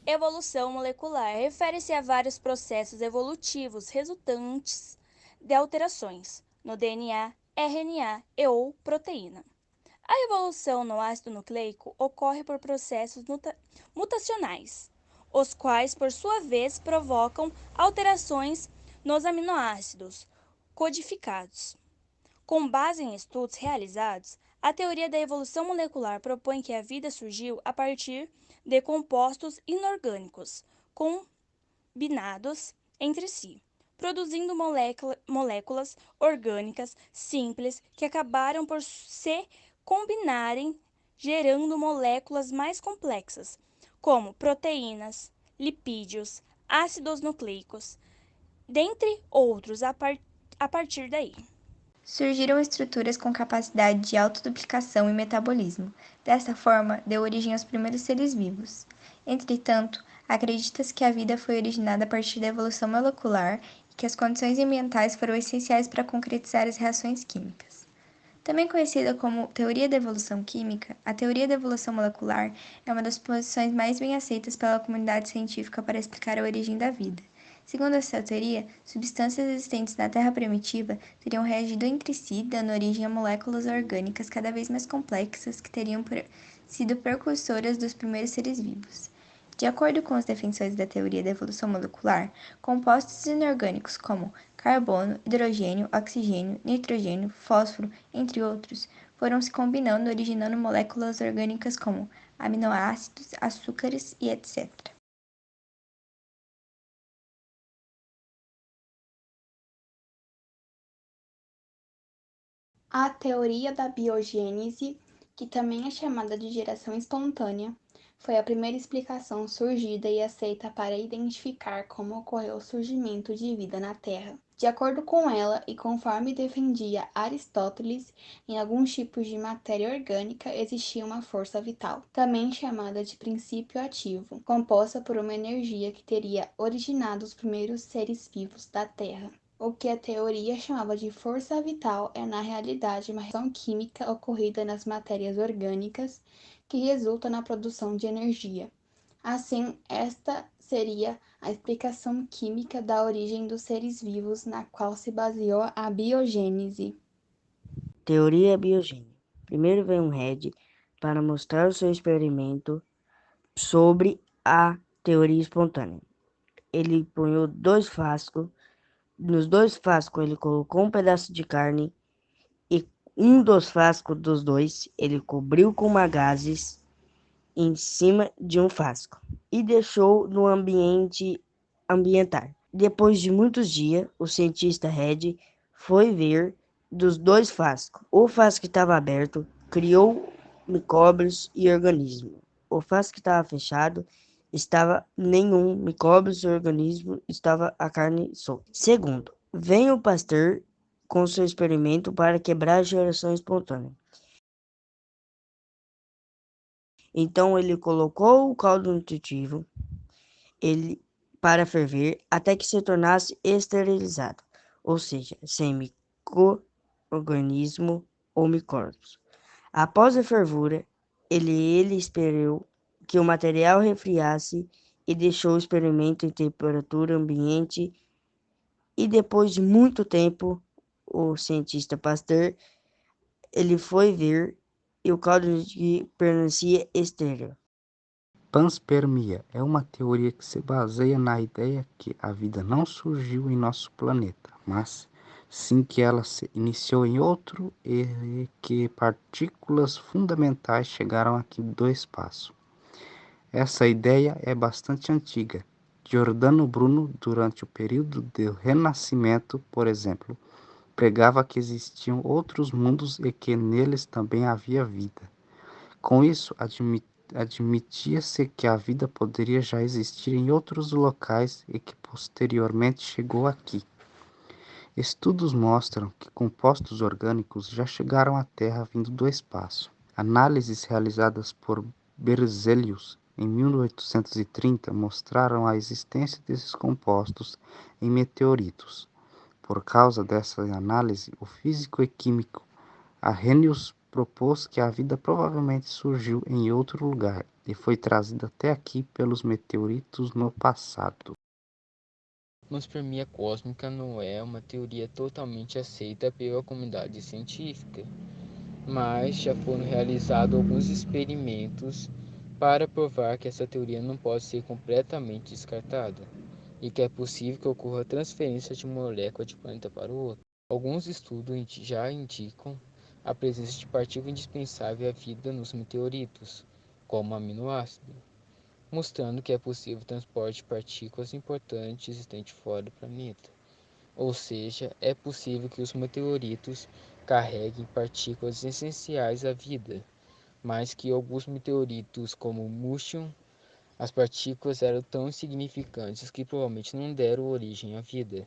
Evolução molecular refere-se a vários processos evolutivos resultantes de alterações no DNA, RNA e ou proteína. A evolução no ácido nucleico ocorre por processos mutacionais, os quais, por sua vez, provocam alterações nos aminoácidos codificados. Com base em estudos realizados, a teoria da evolução molecular propõe que a vida surgiu a partir de compostos inorgânicos combinados entre si, produzindo moléculas orgânicas simples que acabaram por se combinarem, gerando moléculas mais complexas, como proteínas, lipídios, ácidos nucleicos, dentre outros a partir daí. Surgiram estruturas com capacidade de autoduplicação e metabolismo. Dessa forma, deu origem aos primeiros seres vivos. Entretanto, acredita-se que a vida foi originada a partir da evolução molecular e que as condições ambientais foram essenciais para concretizar as reações químicas. Também conhecida como teoria da evolução química, a teoria da evolução molecular é uma das posições mais bem aceitas pela comunidade científica para explicar a origem da vida. Segundo essa teoria, substâncias existentes na Terra primitiva teriam reagido entre si, dando origem a moléculas orgânicas cada vez mais complexas que teriam sido precursoras dos primeiros seres vivos. De acordo com os defensores da teoria da evolução molecular, compostos inorgânicos como carbono, hidrogênio, oxigênio, nitrogênio, fósforo, entre outros, foram se combinando, originando moléculas orgânicas como aminoácidos, açúcares e etc. A teoria da biogênese, que também é chamada de geração espontânea, foi a primeira explicação surgida e aceita para identificar como ocorreu o surgimento de vida na Terra. De acordo com ela, e conforme defendia Aristóteles, em alguns tipos de matéria orgânica existia uma força vital, também chamada de princípio ativo, composta por uma energia que teria originado os primeiros seres vivos da Terra. O que a teoria chamava de força vital é, na realidade, uma reação química ocorrida nas matérias orgânicas que resulta na produção de energia. Assim, esta seria a explicação química da origem dos seres vivos na qual se baseou a biogênese. Teoria biogênica. Primeiro veio um Red para mostrar o seu experimento sobre a teoria espontânea. Ele punhou 2 frascos. Nos 2 frascos ele colocou um pedaço de carne e um dos frascos dos 2 ele cobriu com gases em cima de um frasco e deixou no ambiente ambientar. Depois de muitos dias, o cientista Red foi ver dos 2 frascos. O frasco que estava aberto criou micróbios e organismos. O frasco que estava fechado estava nenhum micróbios e organismo, estava a carne solta. Segundo, vem o Pasteur com seu experimento para quebrar a geração espontânea. Então ele colocou o caldo nutritivo para ferver até que se tornasse esterilizado, ou seja, sem micro-organismo ou micróbios. Após a fervura, ele esperou que o material resfriasse e deixou o experimento em temperatura ambiente e depois de muito tempo, o cientista Pasteur ele foi ver e o caldo permanecia estéril. Panspermia é uma teoria que se baseia na ideia que a vida não surgiu em nosso planeta, mas sim que ela se iniciou em outro e que partículas fundamentais chegaram aqui do espaço. Essa ideia é bastante antiga. Giordano Bruno, durante o período do Renascimento, por exemplo, pregava que existiam outros mundos e que neles também havia vida. Com isso, admitia-se que a vida poderia já existir em outros locais e que posteriormente chegou aqui. Estudos mostram que compostos orgânicos já chegaram à Terra vindo do espaço. Análises realizadas por Berzelius em 1830 mostraram a existência desses compostos em meteoritos. Por causa dessa análise, o físico e químico Arrhenius propôs que a vida provavelmente surgiu em outro lugar e foi trazida até aqui pelos meteoritos no passado. Panspermia cósmica não é uma teoria totalmente aceita pela comunidade científica, mas já foram realizados alguns experimentos para provar que essa teoria não pode ser completamente descartada e que é possível que ocorra transferência de uma molécula de um planeta para o outro. Alguns estudos já indicam a presença de partículas indispensáveis à vida nos meteoritos, como aminoácido, mostrando que é possível o transporte de partículas importantes existentes fora do planeta. Ou seja, é possível que os meteoritos carreguem partículas essenciais à vida, mas que alguns meteoritos, como o Mushroom, as partículas eram tão insignificantes que provavelmente não deram origem à vida.